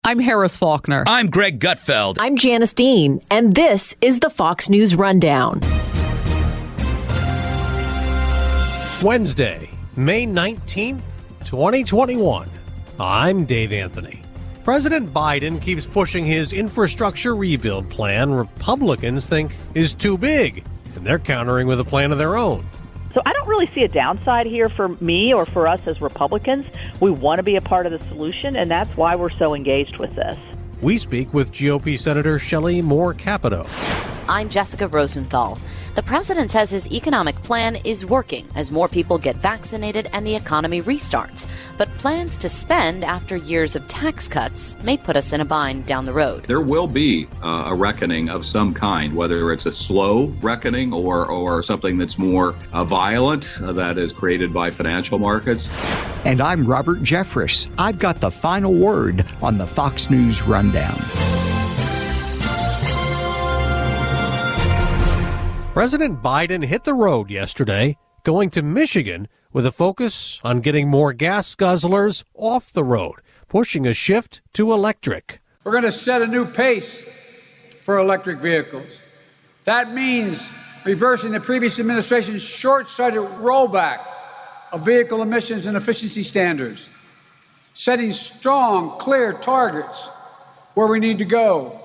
I'm Harris Faulkner. I'm Greg Gutfeld. I'm Janice Dean, and this is the Fox News Rundown. Wednesday, May 19th, 2021. I'm Dave Anthony. President Biden keeps pushing his infrastructure rebuild plan Republicans think is too big, and they're countering with a plan of their own. So I don't really see a downside here for me or for us as Republicans. We want to be a part of the solution, and that's why we're so engaged with this. We speak with GOP Senator Shelly Moore Capito. I'm Jessica Rosenthal. The president says his economic plan is working as more people get vaccinated and the economy restarts. But plans to spend after years of tax cuts may put us in a bind down the road. There will be a reckoning of some kind, whether it's a slow reckoning or something that's more violent that is created by financial markets. And I'm Robert Jeffress. I've got the final word on the Fox News Rundown. President Biden hit the road yesterday, going to Michigan with a focus on getting more gas guzzlers off the road, pushing a shift to electric. We're going to set a new pace for electric vehicles. That means reversing the previous administration's short-sighted rollback of vehicle emissions and efficiency standards, setting strong, clear targets where we need to go.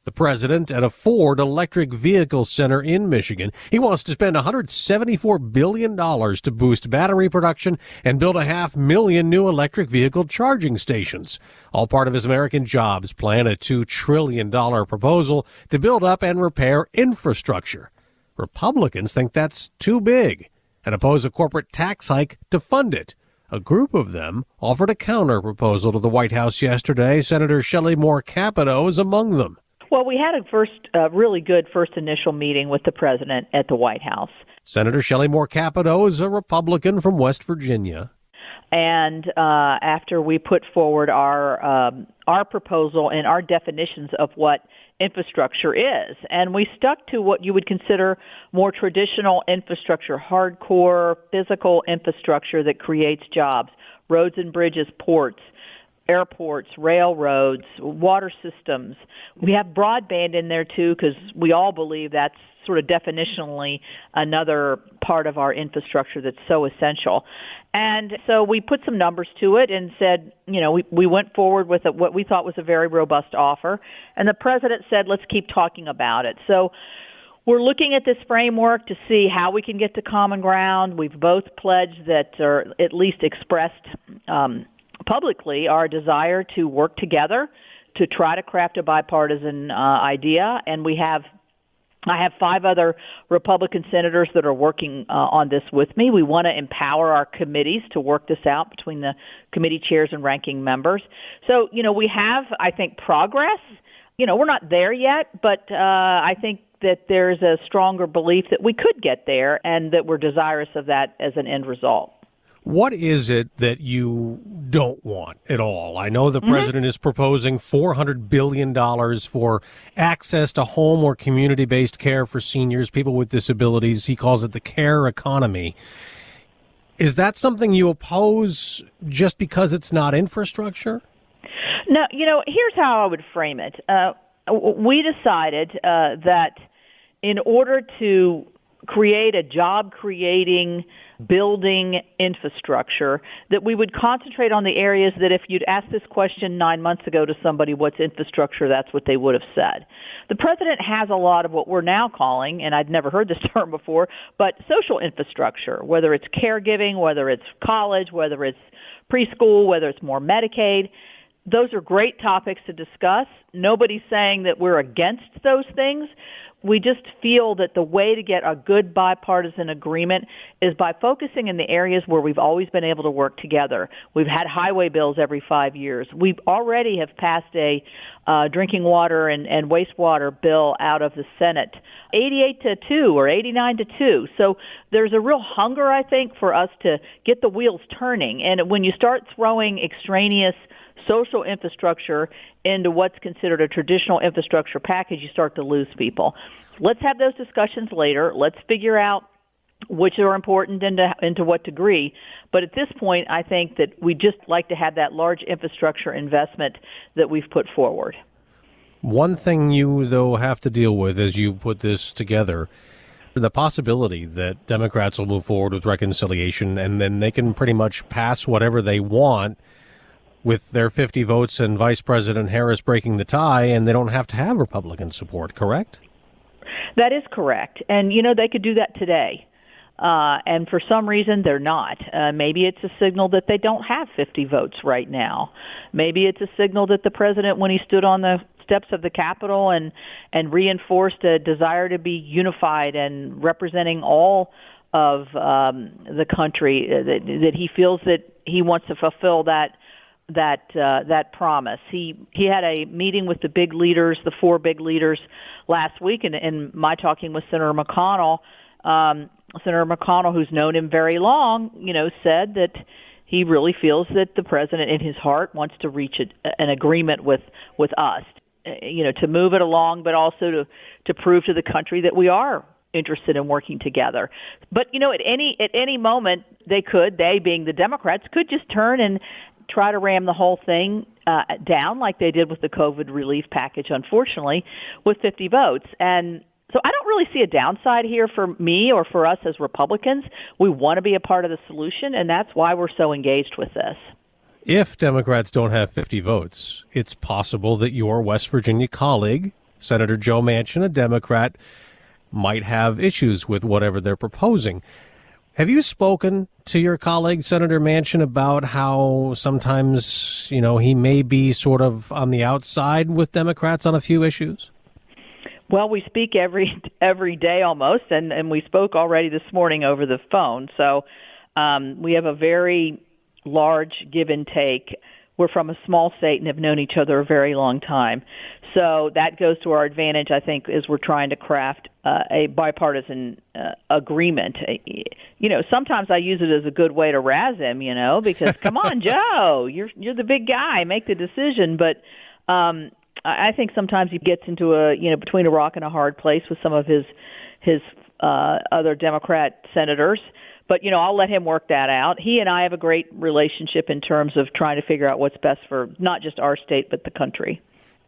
The president at a Ford electric vehicle center in Michigan. He wants to spend $174 billion to boost battery production and build 500,000 new electric vehicle charging stations. All part of his American Jobs Plan, a $2 trillion proposal to build up and repair infrastructure. Republicans think that's too big and oppose a corporate tax hike to fund it. A group of them offered a counter proposal to the White House yesterday. Senator Shelly Moore Capito is among them. Well, we had a really good first initial meeting with the president at the White House. Senator Shelly Moore Capito is a Republican from West Virginia. And after we put forward our proposal and our definitions of what infrastructure is, and we stuck to what you would consider more traditional infrastructure, hardcore physical infrastructure that creates jobs, roads and bridges, ports, airports, railroads, water systems. We have broadband in there, too, because we all believe that's sort of definitionally another part of our infrastructure that's so essential. And so we put some numbers to it and said, we went forward with what we thought was a very robust offer. And the president said, let's keep talking about it. So we're looking at this framework to see how we can get to common ground. We've both pledged that, or at least expressed publicly, our desire to work together to try to craft a bipartisan idea. And I have 5 other Republican senators that are working on this with me. We want to empower our committees to work this out between the committee chairs and ranking members. So, we have, I think, progress. We're not there yet, but I think that there's a stronger belief that we could get there and that we're desirous of that as an end result. What is it that you don't want at all? I know the president is proposing $400 billion for access to home or community-based care for seniors, people with disabilities. He calls it the care economy. Is that something you oppose just because it's not infrastructure? No, here's how I would frame it. We decided that in order to create a job-creating building infrastructure, that we would concentrate on the areas that if you'd asked this question 9 months ago to somebody, what's infrastructure, that's what they would have said. The president has a lot of what we're now calling, and I'd never heard this term before, but social infrastructure, whether it's caregiving, whether it's college, whether it's preschool, whether it's more Medicaid. Those are great topics to discuss. Nobody's saying that we're against those things. We just feel that the way to get a good bipartisan agreement is by focusing in the areas where we've always been able to work together. We've had highway bills every 5 years. We already have passed a drinking water and wastewater bill out of the Senate, 88-2 or 89-2. So there's a real hunger, I think, for us to get the wheels turning. And when you start throwing extraneous social infrastructure into what's considered a traditional infrastructure package, you start to lose people. Let's have those discussions later. Let's figure out which are important and to what degree. But at this point, I think that we just like to have that large infrastructure investment that we've put forward. One thing you, though, have to deal with as you put this together, the possibility that Democrats will move forward with reconciliation and then they can pretty much pass whatever they want with their 50 votes and Vice President Harris breaking the tie, and they don't have to have Republican support, correct? That is correct. And, they could do that today. And for some reason, they're not. Maybe it's a signal that they don't have 50 votes right now. Maybe it's a signal that the president, when he stood on the steps of the Capitol and reinforced a desire to be unified and representing all of the country, that he feels that he wants to fulfill that promise. He had a meeting with the big leaders, the four big leaders, last week, and in my talking with Senator McConnell, Senator McConnell, who's known him very long, said that he really feels that the president in his heart wants to reach an agreement with us, to move it along, but also to prove to the country that we are interested in working together. But, at any moment, they being the Democrats, could just turn and try to ram the whole thing down like they did with the COVID relief package, unfortunately, with 50 votes. And so I don't really see a downside here for me or for us as Republicans. We want to be a part of the solution, and that's why we're so engaged with this. If Democrats don't have 50 votes, it's possible that your West Virginia colleague, Senator Joe Manchin, a Democrat, might have issues with whatever they're proposing. Have you spoken to your colleague, Senator Manchin, about how sometimes, he may be sort of on the outside with Democrats on a few issues? Well, we speak every day almost, and we spoke already this morning over the phone. So we have a very large give and take. We're from a small state and have known each other a very long time. So that goes to our advantage, I think, as we're trying to craft a bipartisan agreement. Sometimes I use it as a good way to razz him, because come on, Joe, you're the big guy, make the decision. But I think sometimes he gets into between a rock and a hard place with some of his other Democrat senators. But, I'll let him work that out. He and I have a great relationship in terms of trying to figure out what's best for not just our state, but the country.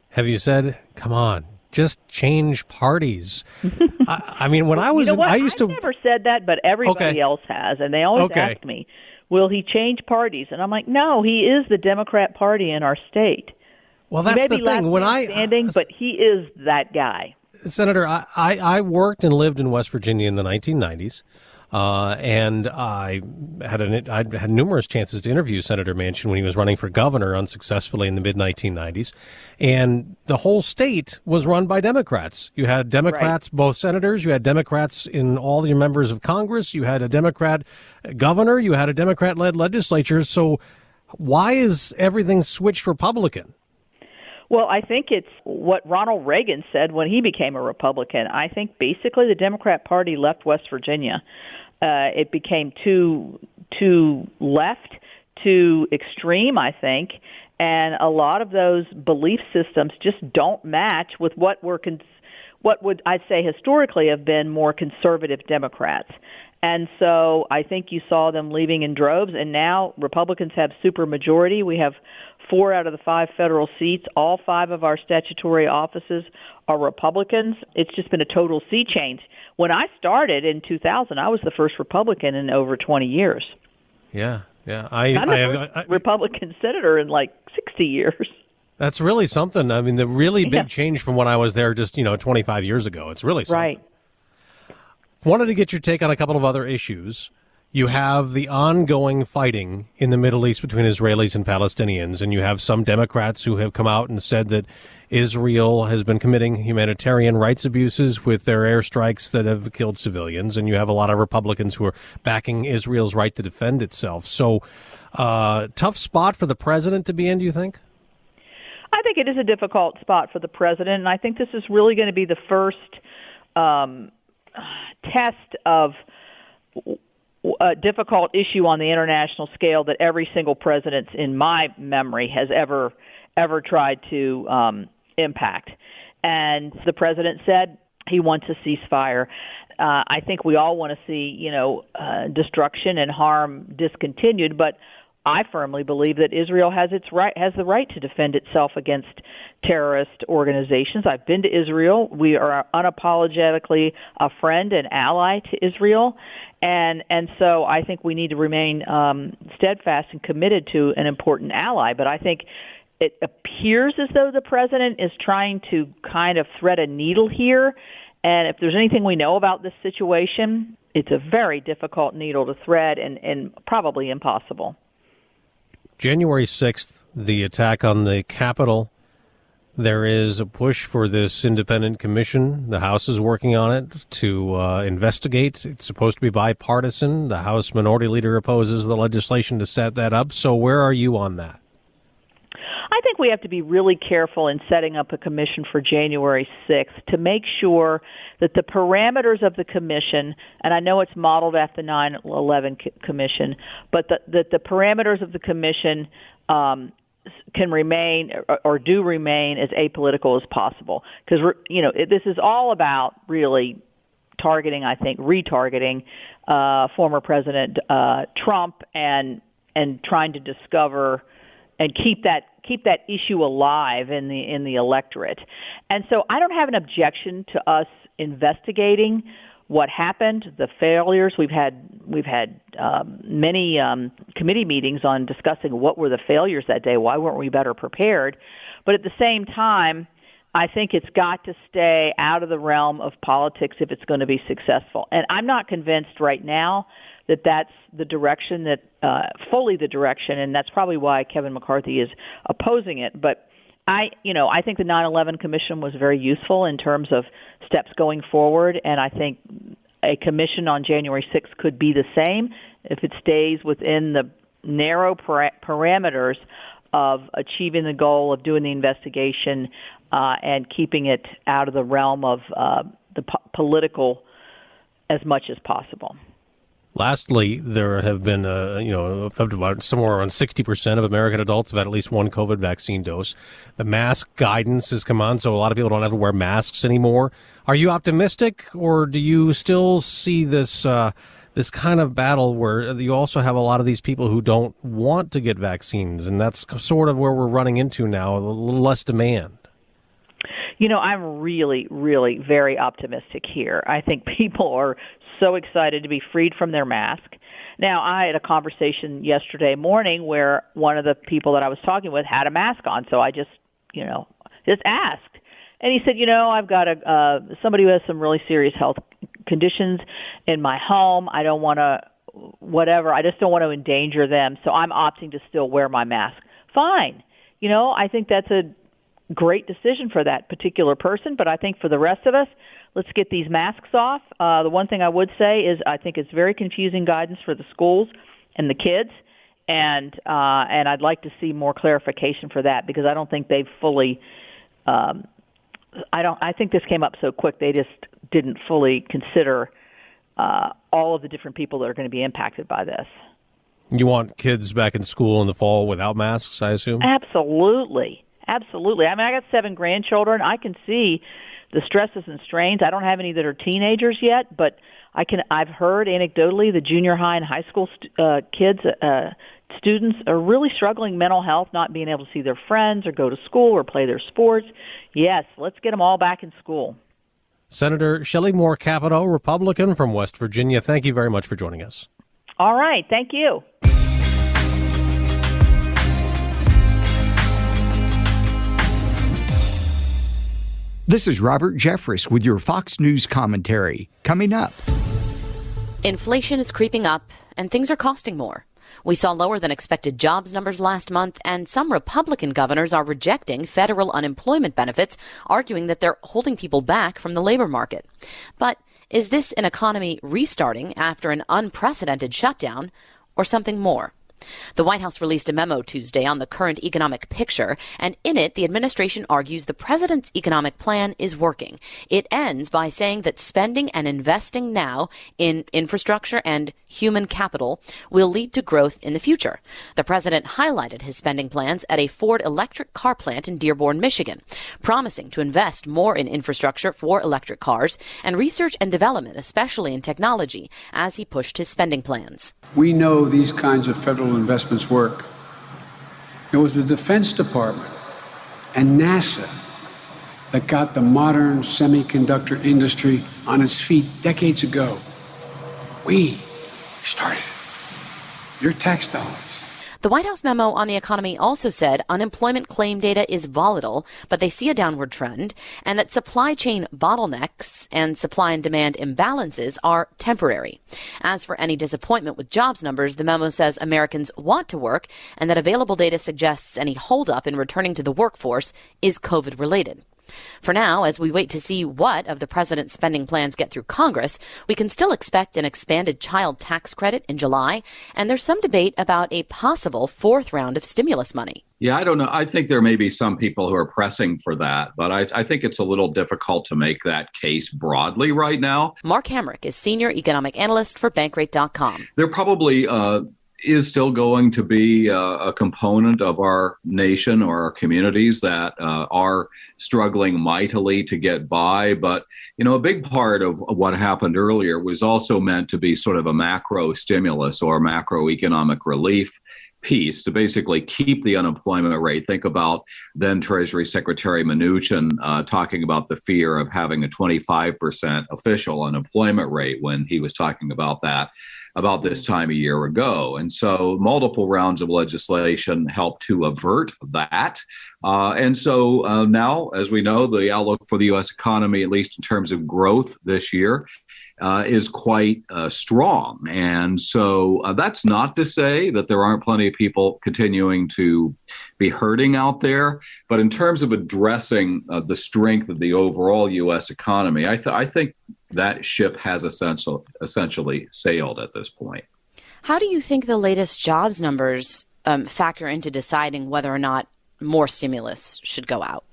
Have you said, come on, just change parties? I mean, when I was, I've never said that, but everybody else has. And they always ask me, will he change parties? And I'm like, no, he is the Democrat Party in our state. Well, that's the thing. But he is that guy. Senator, I worked and lived in West Virginia in the 1990s. And I had numerous chances to interview Senator Manchin when he was running for governor unsuccessfully in the mid-1990s. And the whole state was run by Democrats. You had Democrats, both senators. You had Democrats in all your members of Congress. You had a Democrat governor. You had a Democrat-led legislature. So why is everything switched Republican? Well, I think it's what Ronald Reagan said when he became a Republican. I think basically the Democrat Party left West Virginia. It became too left, too extreme, I think, and a lot of those belief systems just don't match with what would I say historically have been more conservative Democrats. And so I think you saw them leaving in droves, and now Republicans have supermajority. We have 4 out of the 5 federal seats. All 5 of our statutory offices are Republicans. It's just been a total sea change. When I started in 2000, I was the first Republican in over 20 years. Yeah. I'm the first Republican senator in like 60 years. That's really something. I mean, the really big change from when I was there just, 25 years ago. It's really something. Right. Wanted to get your take on a couple of other issues. You have the ongoing fighting in the Middle East between Israelis and Palestinians, and you have some Democrats who have come out and said that Israel has been committing humanitarian rights abuses with their airstrikes that have killed civilians, and you have a lot of Republicans who are backing Israel's right to defend itself. So, tough spot for the president to be in, do you think? I think it is a difficult spot for the president, and I think this is really going to be the first test of a difficult issue on the international scale that every single president in my memory has ever tried to impact. And the president said he wants a ceasefire. I think we all want to see, destruction and harm discontinued, but I firmly believe that Israel has the right to defend itself against terrorist organizations. I've been to Israel. We are unapologetically a friend and ally to Israel, and so I think we need to remain steadfast and committed to an important ally. But I think it appears as though the president is trying to kind of thread a needle here, and if there's anything we know about this situation, it's a very difficult needle to thread and probably impossible. January 6th, the attack on the Capitol, there is a push for this independent commission. The House is working on it to investigate. It's supposed to be bipartisan. The House Minority Leader opposes the legislation to set that up. So where are you on that? I think we have to be really careful in setting up a commission for January 6th to make sure that the parameters of the commission, and I know it's modeled after the 9/11 commission, but that the parameters of the commission can remain or do remain as apolitical as possible. Because, this is all about really targeting, I think, retargeting former President Trump and trying to discover and keep that issue alive in the electorate. And so I don't have an objection to us investigating what happened, the failures. We've had many committee meetings on discussing what were the failures that day. Why weren't we better prepared? But at the same time, I think it's got to stay out of the realm of politics if it's going to be successful. And I'm not convinced right now that that's the direction fully the direction, and that's probably why Kevin McCarthy is opposing it. But I think the 9/11 Commission was very useful in terms of steps going forward, and I think a commission on January 6th could be the same if it stays within the narrow parameters of achieving the goal of doing the investigation and keeping it out of the realm of the political as much as possible. Lastly, there have been, up to about somewhere around 60% of American adults have had at least one COVID vaccine dose. The mask guidance has come on, so a lot of people don't have to wear masks anymore. Are you optimistic, or do you still see this kind of battle where you also have a lot of these people who don't want to get vaccines, and that's sort of where we're running into now, a little less demand? I'm really, really very optimistic here. I think people are so excited to be freed from their mask. Now, I had a conversation yesterday morning where one of the people that I was talking with had a mask on, so I just asked. And he said, I've got somebody who has some really serious health conditions in my home. I don't want to, I just don't want to endanger them, so I'm opting to still wear my mask. Fine. I think that's a great decision for that particular person, but I think for the rest of us, let's get these masks off. The one thing I would say is I think it's very confusing guidance for the schools and the kids, and I'd like to see more clarification for that because I don't think they've fully. I think this came up so quick they just didn't fully consider all of the different people that are going to be impacted by this. You want kids back in school in the fall without masks, I assume? Absolutely. Absolutely. I mean, I got 7 grandchildren. I can see the stresses and strains. I don't have any that are teenagers yet, but I've heard anecdotally the junior high and high school students are really struggling mental health, not being able to see their friends or go to school or play their sports. Yes, let's get them all back in school. Senator Shelly Moore Capito, Republican from West Virginia, thank you very much for joining us. All right. Thank you. This is Robert Jeffress with your Fox News commentary. Coming up. Inflation is creeping up, and things are costing more. We saw lower than expected jobs numbers last month, and some Republican governors are rejecting federal unemployment benefits, arguing that they're holding people back from the labor market. But is this an economy restarting after an unprecedented shutdown, or something more? The White House released a memo Tuesday on the current economic picture, and in it, the administration argues the president's economic plan is working. It ends by saying that spending and investing now in infrastructure and human capital will lead to growth in the future. The president highlighted his spending plans at a Ford electric car plant in Dearborn, Michigan, promising to invest more in infrastructure for electric cars and research and development, especially in technology, as he pushed his spending plans. We know these kinds of federal investments work. It was the Defense Department and NASA that got the modern semiconductor industry on its feet decades ago. We started it. Your tax dollars. The White House memo on the economy also said unemployment claim data is volatile, but they see a downward trend, and that supply chain bottlenecks and supply and demand imbalances are temporary. As for any disappointment with jobs numbers, the memo says Americans want to work, and that available data suggests any holdup in returning to the workforce is COVID-related. For now, as we wait to see what of the president's spending plans get through Congress, we can still expect an expanded child tax credit in July, and there's some debate about a possible fourth round of stimulus money. Yeah, I don't know. I think there may be some people who are pressing for that, but I think it's a little difficult to make that case broadly right now. Mark Hamrick is senior economic analyst for Bankrate.com. There probably is still going to be a component of our nation or our communities that are struggling mightily to get by. But, a big part of what happened earlier was also meant to be sort of a macro stimulus or macroeconomic relief piece to basically keep the unemployment rate. Think about then Treasury Secretary Manchin talking about the fear of having a 25% official unemployment rate when he was talking about that about this time a year ago. And so multiple rounds of legislation helped to avert that. And so now, as we know, the outlook for the U.S. economy, at least in terms of growth this year, is quite strong. And so that's not to say that there aren't plenty of people continuing to be hurting out there. But in terms of addressing the strength of the overall U.S. economy, I think that ship has essentially sailed at this point. How do you think the latest jobs numbers factor into deciding whether or not more stimulus should go out?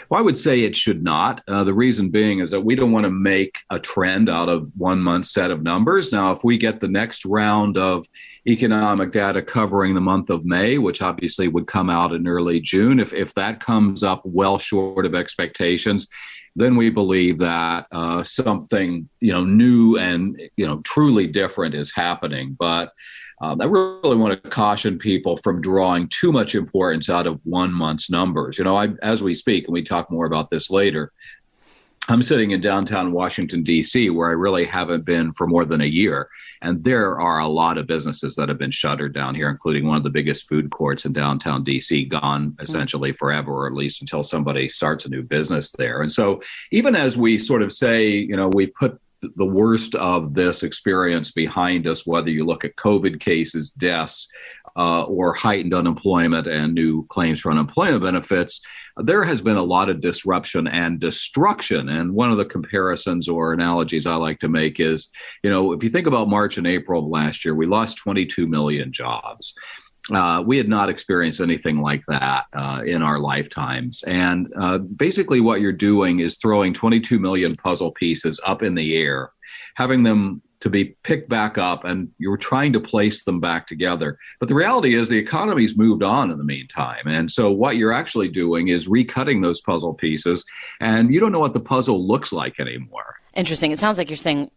Well, I would say it should not. The reason being is that we don't want to make a trend out of 1 month set of numbers. Now, if we get the next round of economic data covering the month of May, which obviously would come out in early June, if that comes up well short of expectations, then we believe that something new and truly different is happening. But I really want to caution people from drawing too much importance out of 1 month's numbers. As we speak, and we talk more about this later, I'm sitting in downtown Washington, D.C., where I really haven't been for more than a year. And there are a lot of businesses that have been shuttered down here, including one of the biggest food courts in downtown D.C., gone essentially forever, or at least until somebody starts a new business there. And so even as we sort of say, we put the worst of this experience behind us, whether you look at COVID cases, deaths, or heightened unemployment and new claims for unemployment benefits, there has been a lot of disruption and destruction. And one of the comparisons or analogies I like to make is, if you think about March and April of last year, we lost 22 million jobs. We had not experienced anything like that in our lifetimes. And basically what you're doing is throwing 22 million puzzle pieces up in the air, having them to be picked back up, and you're trying to place them back together. But the reality is the economy's moved on in the meantime. And so what you're actually doing is recutting those puzzle pieces, and you don't know what the puzzle looks like anymore. Interesting. It sounds like you're saying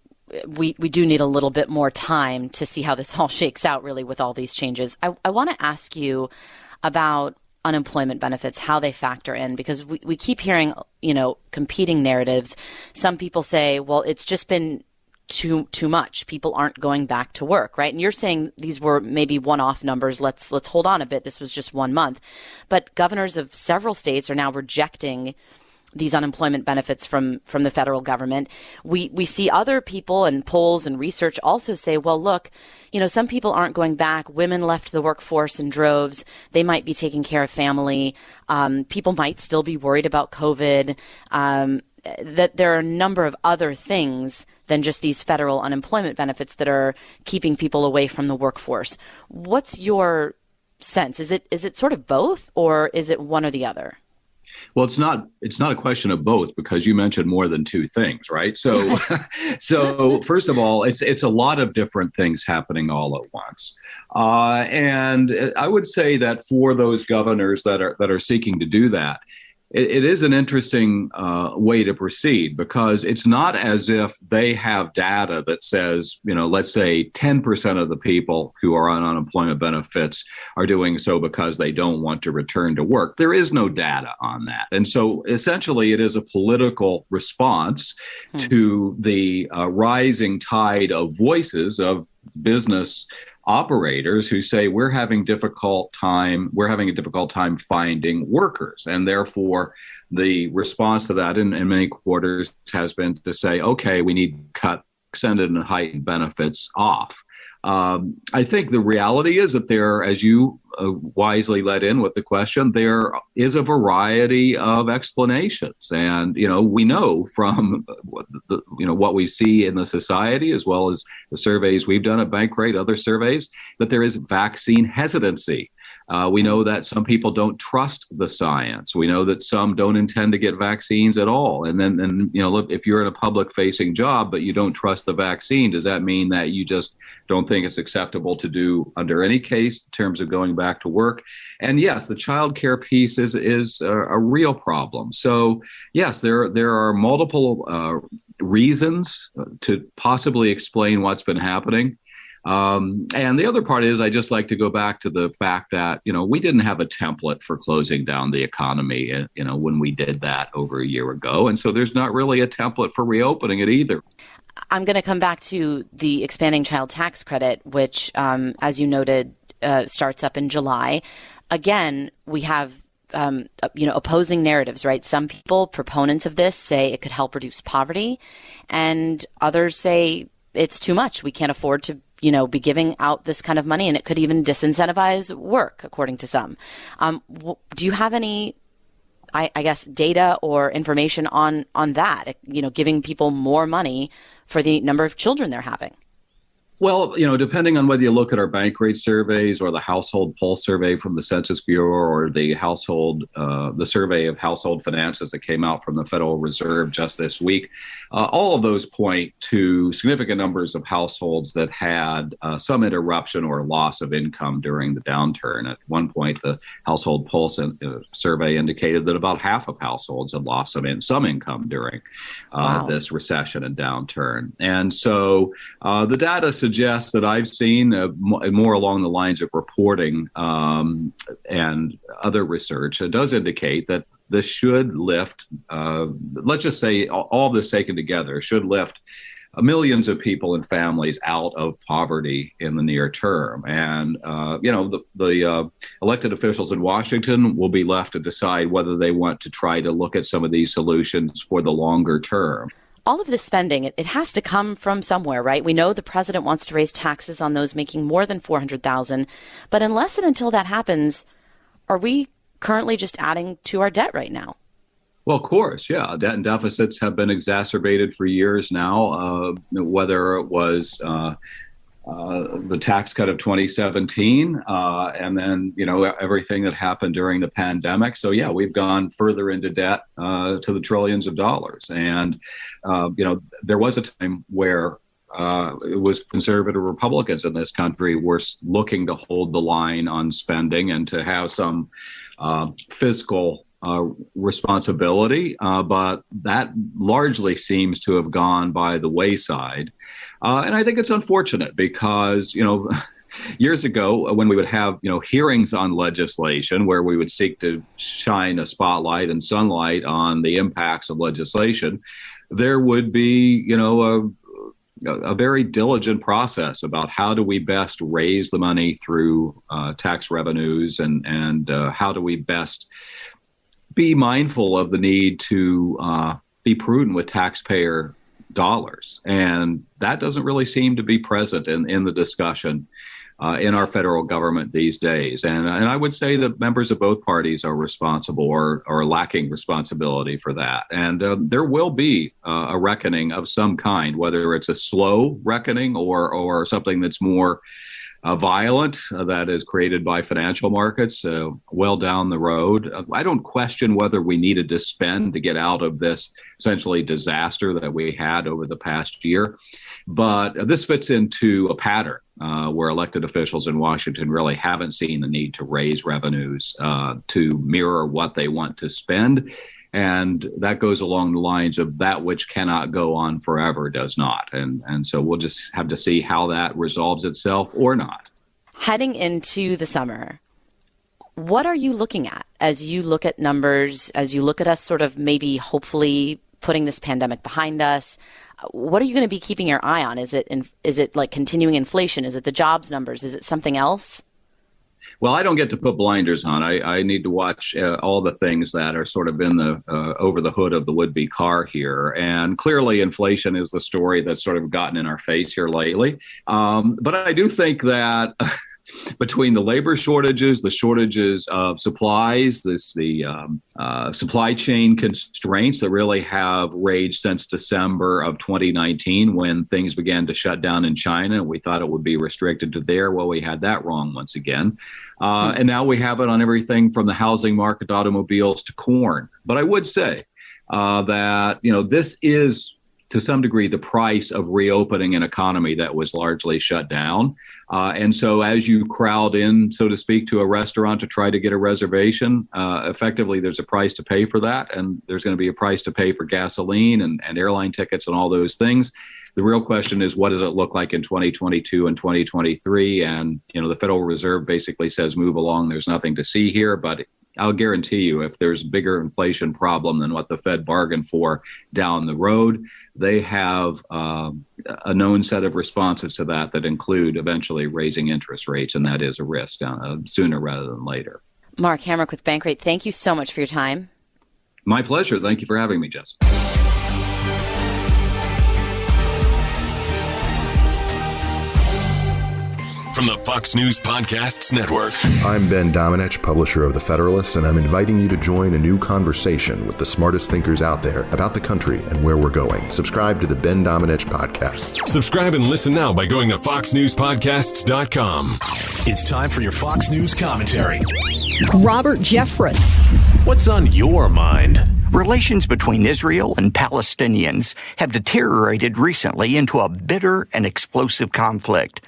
we do need a little bit more time to see how this all shakes out, really, with all these changes. I want to ask you about unemployment benefits, how they factor in, because we keep hearing, competing narratives. Some people say, well, it's just been too much. People aren't going back to work, right? And you're saying these were maybe one-off numbers. Let's hold on a bit. This was just 1 month. But governors of several states are now rejecting these unemployment benefits from the federal government. We see other people and polls and research also say, well, look, some people aren't going back. Women left the workforce in droves. They might be taking care of family. People might still be worried about COVID. That there are a number of other things than just these federal unemployment benefits that are keeping people away from the workforce. What's your sense? Is it sort of both, or is it one or the other? Well, it's not a question of both, because you mentioned more than two things, right? So, so first of all, it's a lot of different things happening all at once. And I would say that for those governors that are seeking to do that, it is an interesting way to proceed, because it's not as if they have data that says, let's say 10% of the people who are on unemployment benefits are doing so because they don't want to return to work. There is no data on that. And so essentially it is a political response to the rising tide of voices of business operators who say we're having a difficult time finding workers. And therefore, the response to that in many quarters has been to say, okay, we need to cut extended and heightened benefits off. I think the reality is that there, as you wisely led in with the question, there is a variety of explanations. And, we know from, what we see in the society, as well as the surveys we've done at Bankrate, other surveys, that there is vaccine hesitancy. We know that some people don't trust the science. We know that some don't intend to get vaccines at all. And then, look, if you're in a public-facing job but you don't trust the vaccine, does that mean that you just don't think it's acceptable to do under any case in terms of going back to work? And yes, the child care piece is a real problem. So yes, there are multiple reasons to possibly explain what's been happening. And the other part is, I just like to go back to the fact that, we didn't have a template for closing down the economy, when we did that over a year ago. And so there's not really a template for reopening it either. I'm going to come back to the expanding child tax credit, which, as you noted, starts up in July. Again, we have opposing narratives, right? Some people, proponents of this, say it could help reduce poverty, and others say it's too much. We can't afford to be giving out this kind of money, and it could even disincentivize work, according to some. Do you have any, I guess, data or information on that, giving people more money for the number of children they're having? Well, depending on whether you look at our Bankrate surveys or the household pulse survey from the Census Bureau, or the survey of household finances that came out from the Federal Reserve just this week, all of those point to significant numbers of households that had some interruption or loss of income during the downturn. At one point, the household pulse survey indicated that about half of households had lost some income during this recession and downturn. And so the data suggests that I've seen more along the lines of reporting and other research. It does indicate that this should lift, let's just say all this taken together, should lift millions of people and families out of poverty in the near term. And, the elected officials in Washington will be left to decide whether they want to try to look at some of these solutions for the longer term. All of this spending, it has to come from somewhere, right? We know the president wants to raise taxes on those making more than $400,000, but unless and until that happens, are we currently just adding to our debt right now? Well, of course, yeah. Debt and deficits have been exacerbated for years now, whether it was the tax cut of 2017 and then, everything that happened during the pandemic. So, yeah, we've gone further into debt to the trillions of dollars. And, there was a time where it was conservative Republicans in this country were looking to hold the line on spending and to have some fiscal responsibility, but that largely seems to have gone by the wayside. And I think it's unfortunate because, years ago when we would have, hearings on legislation where we would seek to shine a spotlight and sunlight on the impacts of legislation, there would be, a very diligent process about how do we best raise the money through tax revenues and how do we best be mindful of the need to be prudent with taxpayer dollars. And that doesn't really seem to be present in the discussion in our federal government these days. And I would say that members of both parties are responsible or lacking responsibility for that. And there will be a reckoning of some kind, whether it's a slow reckoning or something that's more violent that is created by financial markets well down the road. I don't question whether we needed to spend to get out of this essentially disaster that we had over the past year. But this fits into a pattern where elected officials in Washington really haven't seen the need to raise revenues to mirror what they want to spend. And that goes along the lines of that which cannot go on forever does not. And so we'll just have to see how that resolves itself or not. Heading into the summer, what are you looking at as you look at numbers, as you look at us sort of maybe hopefully putting this pandemic behind us? What are you going to be keeping your eye on? Is it like continuing inflation? Is it the jobs numbers? Is it something else? Well, I don't get to put blinders on. I need to watch all the things that are sort of in the over the hood of the would-be car here. And clearly, inflation is the story that's sort of gotten in our face here lately. But I do think that between the labor shortages, the shortages of supplies, the supply chain constraints that really have raged since December of 2019 when things began to shut down in China. We thought it would be restricted to there. Well, we had that wrong once again. And now we have it on everything from the housing market to automobiles to corn. But I would say that, this is to some degree the price of reopening an economy that was largely shut down. And so as you crowd in, so to speak, to a restaurant to try to get a reservation, effectively there's a price to pay for that. And there's going to be a price to pay for gasoline and airline tickets and all those things. The real question is, what does it look like in 2022 and 2023? And, the Federal Reserve basically says, move along. There's nothing to see here. But I'll guarantee you, if there's a bigger inflation problem than what the Fed bargained for down the road, they have a known set of responses to that include eventually raising interest rates. And that is a risk sooner rather than later. Mark Hamrick with Bankrate, thank you so much for your time. My pleasure. Thank you for having me, Jessica. From the Fox News Podcasts Network. I'm Ben Domenech, publisher of The Federalist, and I'm inviting you to join a new conversation with the smartest thinkers out there about the country and where we're going. Subscribe to the Ben Domenech Podcast. Subscribe and listen now by going to foxnewspodcasts.com. It's time for your Fox News commentary. Robert Jeffress. What's on your mind? Relations between Israel and Palestinians have deteriorated recently into a bitter and explosive conflict.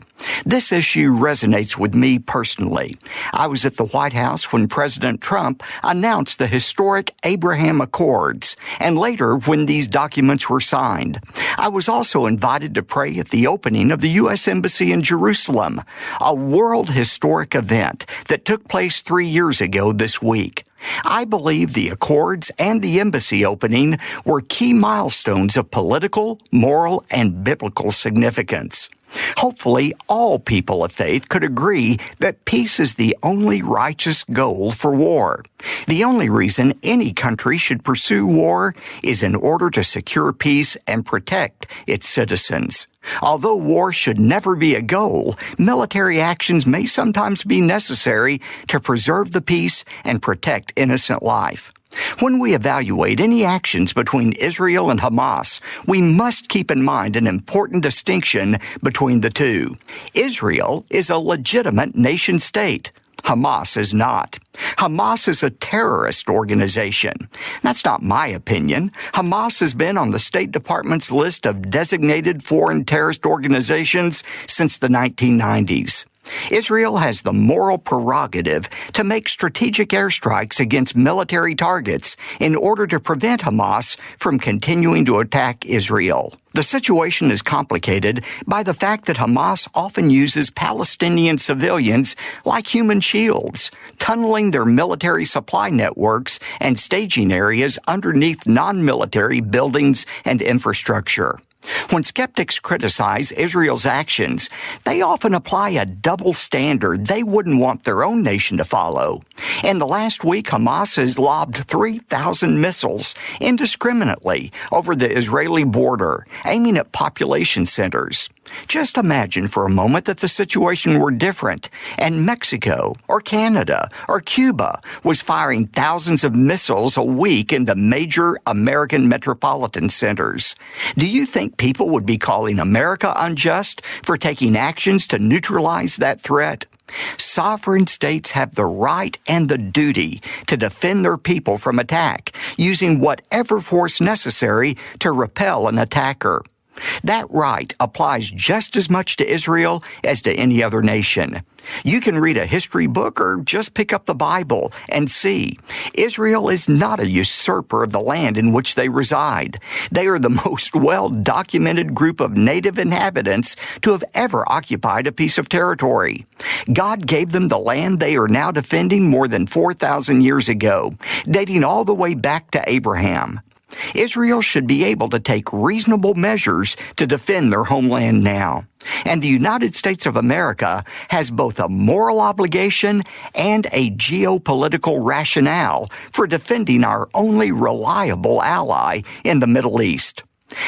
This issue resonates with me personally. I was at the White House when President Trump announced the historic Abraham Accords, and later when these documents were signed. I was also invited to pray at the opening of the U.S. Embassy in Jerusalem, a world historic event that took place 3 years ago this week. I believe the Accords and the embassy opening were key milestones of political, moral, and biblical significance. Hopefully, all people of faith could agree that peace is the only righteous goal for war. The only reason any country should pursue war is in order to secure peace and protect its citizens. Although war should never be a goal, military actions may sometimes be necessary to preserve the peace and protect innocent life. When we evaluate any actions between Israel and Hamas, we must keep in mind an important distinction between the two. Israel is a legitimate nation state. Hamas is not. Hamas is a terrorist organization. That's not my opinion. Hamas has been on the State Department's list of designated foreign terrorist organizations since the 1990s. Israel has the moral prerogative to make strategic airstrikes against military targets in order to prevent Hamas from continuing to attack Israel. The situation is complicated by the fact that Hamas often uses Palestinian civilians like human shields, tunneling their military supply networks and staging areas underneath non-military buildings and infrastructure. When skeptics criticize Israel's actions, they often apply a double standard they wouldn't want their own nation to follow. In the last week, Hamas has lobbed 3,000 missiles indiscriminately over the Israeli border, aiming at population centers. Just imagine for a moment that the situation were different and Mexico or Canada or Cuba was firing thousands of missiles a week into major American metropolitan centers. Do you think people would be calling America unjust for taking actions to neutralize that threat? Sovereign states have the right and the duty to defend their people from attack, using whatever force necessary to repel an attacker. That right applies just as much to Israel as to any other nation. You can read a history book or just pick up the Bible and see. Israel is not a usurper of the land in which they reside. They are the most well-documented group of native inhabitants to have ever occupied a piece of territory. God gave them the land they are now defending more than 4,000 years ago, dating all the way back to Abraham. Israel should be able to take reasonable measures to defend their homeland now. And the United States of America has both a moral obligation and a geopolitical rationale for defending our only reliable ally in the Middle East.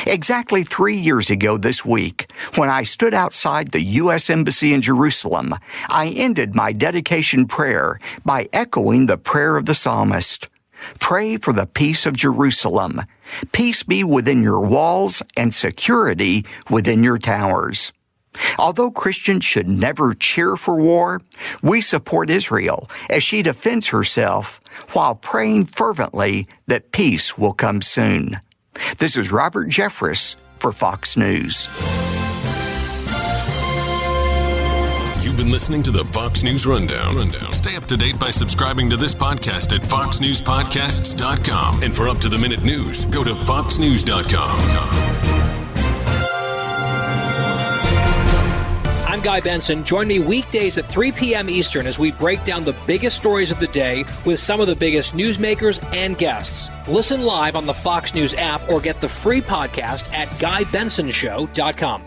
Exactly 3 years ago this week, when I stood outside the U.S. Embassy in Jerusalem, I ended my dedication prayer by echoing the prayer of the psalmist. Pray for the peace of Jerusalem. Peace be within your walls and security within your towers. Although Christians should never cheer for war, we support Israel as she defends herself while praying fervently that peace will come soon. This is Robert Jeffress for Fox News. You've been listening to the Fox News Rundown. Stay up to date by subscribing to this podcast at foxnewspodcasts.com. And for up-to-the-minute news, go to foxnews.com. I'm Guy Benson. Join me weekdays at 3 p.m. Eastern as we break down the biggest stories of the day with some of the biggest newsmakers and guests. Listen live on the Fox News app or get the free podcast at GuyBensonShow.com.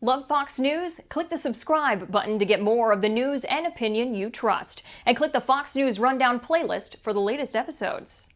Love Fox News? Click the subscribe button to get more of the news and opinion you trust. And click the Fox News Rundown playlist for the latest episodes.